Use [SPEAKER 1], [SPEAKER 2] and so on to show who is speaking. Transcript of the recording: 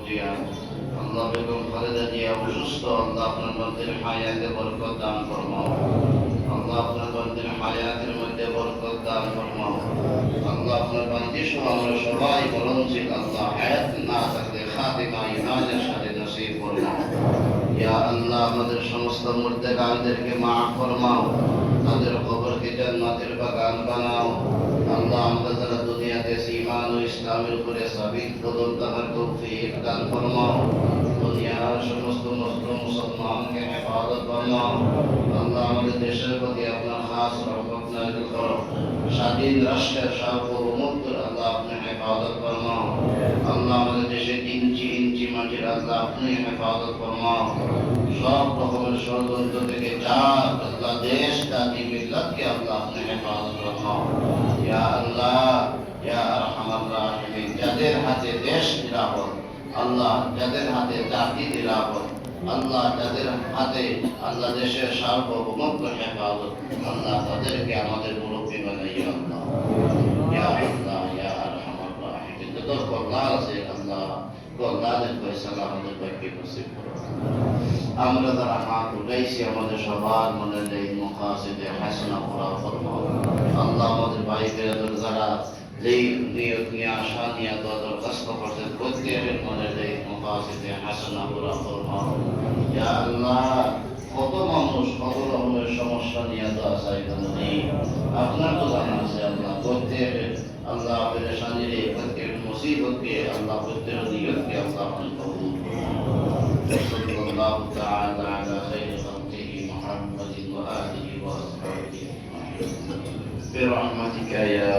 [SPEAKER 1] জিয়া, আল্লাহ বেগম খালেদা জিয়া অসুস্থ, আল্লাহ আপনার বান্দির হায়াতে বরকত দান ফরমাও। আল্লাহ আপনার বান্দির হায়াতের মধ্যে বরকত দান ফরমাও। আল্লাহ আপনার বান্দি সহ আমরা সবাই মরণশীল, আল্লাহ হায়াত না থাকলে খাতিমা ইমানের সাথে নসিব ফরমাও। ইয়া আল্লাহ আমাদের সমস্ত মুর্দেগানদেরকে মাফ ফরমাও, তাদের কবরকে জান্নাতের বাগান বানাও। আল্লাহ আমরা যারা দুনিয়াতে ঈমান ও ইসলামের উপরে সাবিত কদম থাকার তৌফিক দান ফরমাও। দুনিয়ার সমস্ত মুসলমানকে হেফাজত ফরমাও। আল্লাহ আমাদের দেশের প্রতি আপনার খাস রহমত নাযিল করো। স্বাধীন রাষ্ট্রের সার্বভৌমত্ব আল্লাহ আপনি হেফাজত ফরমাও। আল্লাহ আমাদের দেশে ইঞ্চি ইঞ্চি মাটির আল্লাহ আপনি হেফাজত ফরমাও। সব রকমের ষড়যন্ত্র থেকে জাত আল্লাহ দেশ জাতি মিল্লাতকে আল্লাহ আপনি হেফাজত ফরমাও। ইয়া আল্লাহ ইয়া আরহামার রাহিমিন, যাদের হাতে দেশ নিরাপদ আল্লাহ, যাদের হাতে জাতি নিরাপদ আল্লাহ, যাদের হাতে আল্লাহ দেশের সার্বভৌমত্ব হেফাজত আল্লাহ, তাদেরকে আমাদের মুরব্বী বানাইয়া আল্লাহ। ইয়া আল্লাহ ইয়া আরহামার রাহিমিন, যত কল্যাণ আছে আল্লাহ কল্যাণের ফয়সালা আমাদের ভাগ্যে নসিব করো। আমরা যারা হাত উঠাইছি আমাদের সবার মনে এই মুকাসিদে হাসানা পুরা ফরমাও। আল্লাহ আমাদের ভাই বেরাদর যারা যেই নিয়ত নিয়ে আশা নিয়ে দরখাস্ত করছেন প্রত্যেকের মনে এই মুকাসিদে হাসানা পুরা ফরমাও। ইয়া আল্লাহ কত মানুষ কত রকমের সমস্যা নিয়ে দোয়া চাইতেন, আপনার তো জানা আছে আল্লাহ প্রত্যেকের আল্লাহ পেরেশানির প্রত্যেক মুসিবতকে আল্লাহ প্রত্যেক নিয়তকে আল্লাহ আপনি কবুল করুন। الله تعالى على خير خلقه محمد وآله وأصحابه برحمتك يا